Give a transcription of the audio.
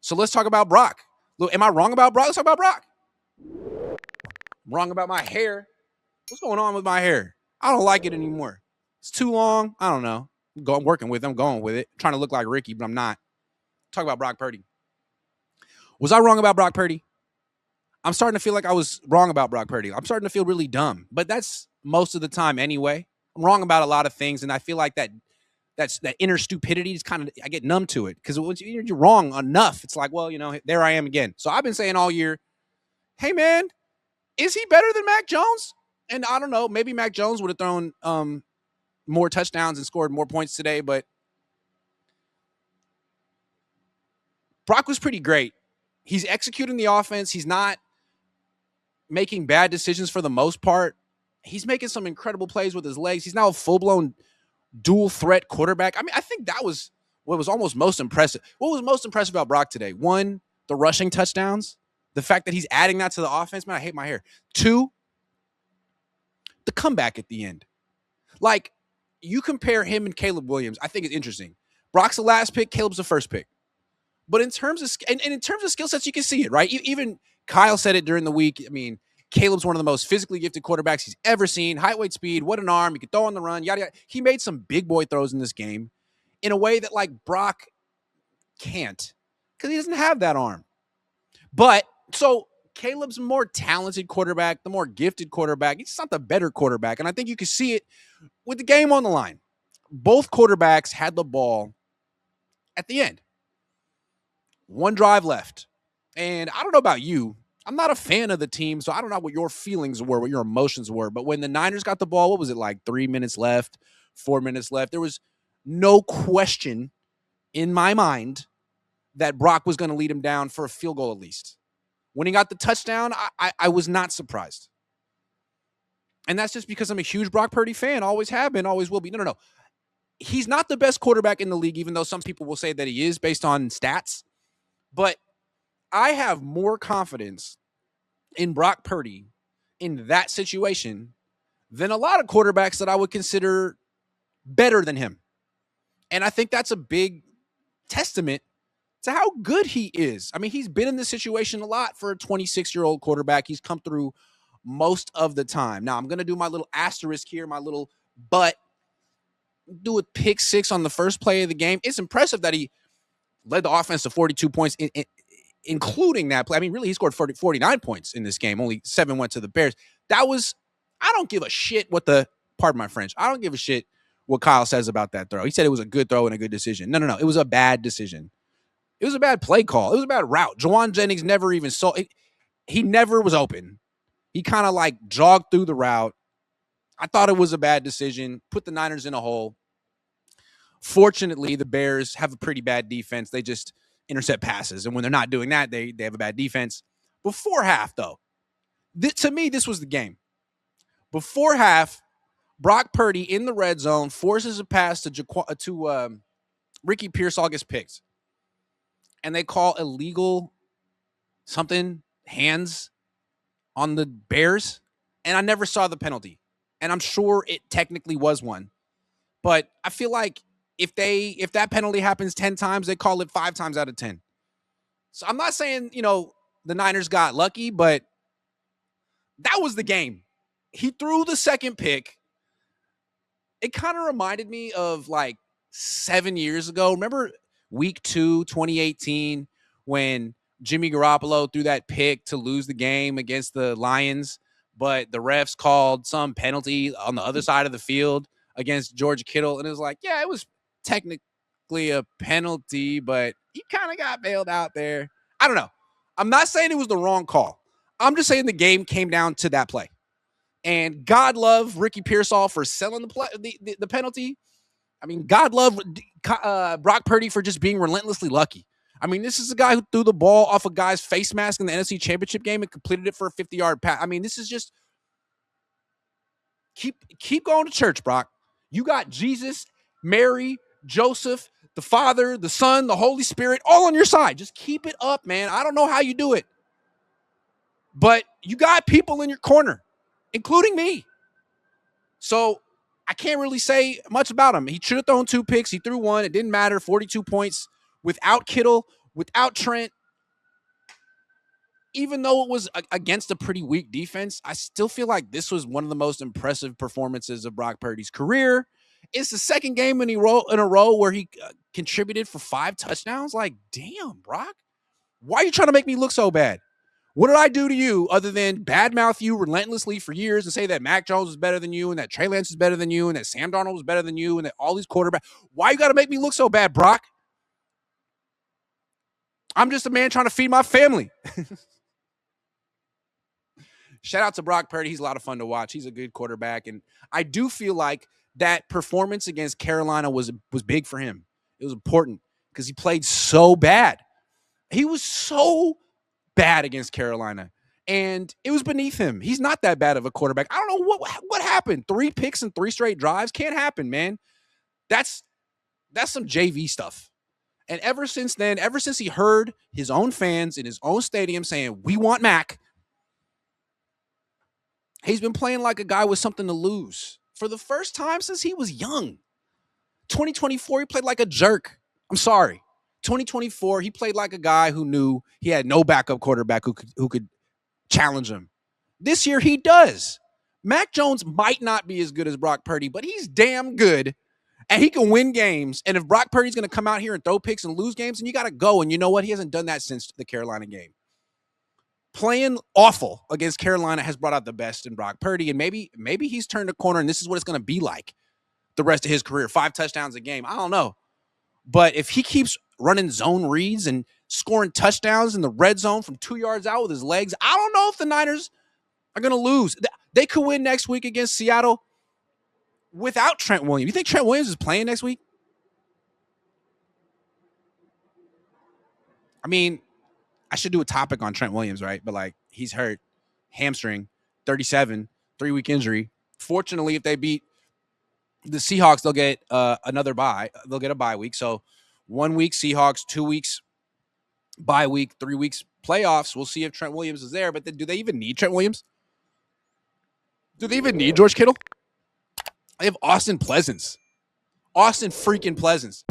So let's talk about Brock. Look, am I wrong about Brock? Let's talk about Brock. I'm wrong about my hair. What's going on with my hair? I don't like it anymore. It's too long. I don't know. I'm working with it. I'm going with it. I'm trying to look like Ricky, but I'm not. Talk about Brock Purdy. Was I wrong about Brock Purdy? I'm starting to feel like I was wrong about Brock Purdy. I'm starting to feel really dumb, but that's most of the time anyway. I'm wrong about a lot of things, and I feel like that inner stupidity is kind of, I get numb to it because once you're wrong enough, it's like, well, there I am again. So I've been saying all year, hey man, is he better than Mac Jones? And I don't know, maybe Mac Jones would have thrown more touchdowns and scored more points today, but Brock was pretty great. He's executing the offense. He's not making bad decisions for the most part. He's making some incredible plays with his legs. He's now a full-blown dual threat quarterback. I mean, I think that was what was almost most impressive. What was most impressive about Brock today? One, the rushing touchdowns. The fact that he's adding that to the offense. Man, I hate my hair. Two, the comeback at the end. Like, you compare him and Caleb Williams, I think it's interesting. Brock's the last pick, Caleb's the first pick. But in terms of in terms of skill sets, you can see it, right? Even Kyle said it during the week. I mean, Caleb's one of the most physically gifted quarterbacks he's ever seen. Height, weight, speed. What an arm! He could throw on the run. Yada yada. He made some big boy throws in this game, in a way that like Brock can't, because he doesn't have that arm. But so Caleb's a more talented quarterback, the more gifted quarterback. He's not the better quarterback, and I think you can see it with the game on the line. Both quarterbacks had the ball at the end. One drive left. And I don't know about you. I'm not a fan of the team, so I don't know what your feelings were, what your emotions were. But when the Niners got the ball, what was it, like 3 minutes left, 4 minutes left? There was no question in my mind that Brock was going to lead him down for a field goal at least. When he got the touchdown, I was not surprised. And that's just because I'm a huge Brock Purdy fan. Always have been, always will be. No. He's not the best quarterback in the league, even though some people will say that he is based on stats. But I have more confidence in Brock Purdy in that situation than a lot of quarterbacks that I would consider better than him. And I think that's a big testament to how good he is. I mean, he's been in this situation a lot for a 26-year-old quarterback. He's come through most of the time. Now, I'm going to do my little asterisk here, my little but. Do a pick six on the first play of the game. It's impressive that he led the offense to 42 points, including that play. I mean, really, he scored 49 points in this game. Only 7 went to the Bears. That was, I don't give a shit pardon my French, I don't give a shit what Kyle says about that throw. He said it was a good throw and a good decision. No. It was a bad decision. It was a bad play call. It was a bad route. Jawan Jennings never even saw it. He never was open. He kind of like jogged through the route. I thought it was a bad decision. Put the Niners in a hole. Fortunately, the Bears have a pretty bad defense. They just intercept passes. And when they're not doing that, they have a bad defense. Before half, though, to me, this was the game. Before half, Brock Purdy in the red zone forces a pass to Ricky Pearsall, gets picked. And they call illegal something, hands on the Bears. And I never saw the penalty. And I'm sure it technically was one. But I feel like if that penalty happens 10 times, they call it 5 times out of 10. So I'm not saying, the Niners got lucky, but that was the game. He threw the second pick. It kind of reminded me of like 7 years ago. Remember week 2, 2018, when Jimmy Garoppolo threw that pick to lose the game against the Lions, but the refs called some penalty on the other side of the field against George Kittle. And it was like, yeah, it was technically a penalty, but he kind of got bailed out there. I don't know. I'm not saying it was the wrong call. I'm just saying the game came down to that play. And God love Ricky Pearsall for selling the penalty. I mean, God love Brock Purdy for just being relentlessly lucky. I mean, this is a guy who threw the ball off a guy's face mask in the NFC Championship game and completed it for a 50-yard pass. I mean, this is just keep going to church, Brock. You got Jesus, Mary, Joseph, the Father, the Son, the Holy Spirit, all on your side. Just keep it up, man. I don't know how you do it, but you got people in your corner, including me. So I can't really say much about him. He should have thrown 2 picks. He threw 1. It didn't matter. 42 points without Kittle, without Trent. even though it was against a pretty weak defense, I still feel like this was one of the most impressive performances of Brock Purdy's career. It's the second game in a row where he contributed for 5 touchdowns. Like, damn, Brock, why are you trying to make me look so bad? What did I do to you other than badmouth you relentlessly for years and say that Mac Jones is better than you and that Trey Lance is better than you and that Sam Darnold was better than you and that all these quarterbacks? Why you got to make me look so bad, Brock? I'm just a man trying to feed my family. Shout out to Brock Purdy. He's a lot of fun to watch. He's a good quarterback. And I do feel like that performance against Carolina was big for him. It was important because he played so bad. He was so bad against Carolina. And it was beneath him. He's not that bad of a quarterback. I don't know what happened. 3 picks and 3 straight drives. Can't happen, man. That's some JV stuff. And ever since then, ever since he heard his own fans in his own stadium saying, we want Mac, he's been playing like a guy with something to lose for the first time since he was young. 2024, he played like a jerk. I'm sorry. 2024, he played like a guy who knew he had no backup quarterback who could challenge him. This year, he does. Mac Jones might not be as good as Brock Purdy, but he's damn good, and he can win games. And if Brock Purdy's going to come out here and throw picks and lose games, then you got to go. And you know what? He hasn't done that since the Carolina game. Playing awful against Carolina has brought out the best in Brock Purdy, and maybe he's turned a corner, and this is what it's going to be like the rest of his career. 5 touchdowns a game. I don't know. But if he keeps running zone reads and scoring touchdowns in the red zone from 2 yards out with his legs, I don't know if the Niners are going to lose. They could win next week against Seattle without Trent Williams. You think Trent Williams is playing next week? I mean, I should do a topic on Trent Williams, right? But like, he's hurt, hamstring, 37, 3-week injury. Fortunately, if they beat the Seahawks, they'll get another bye. They'll get a bye week. So 1 week Seahawks, 2 weeks bye week, 3 weeks playoffs. We'll see if Trent Williams is there. But do they even need Trent Williams? Do they even need George Kittle? They have Austin Pleasance. Austin freaking Pleasance.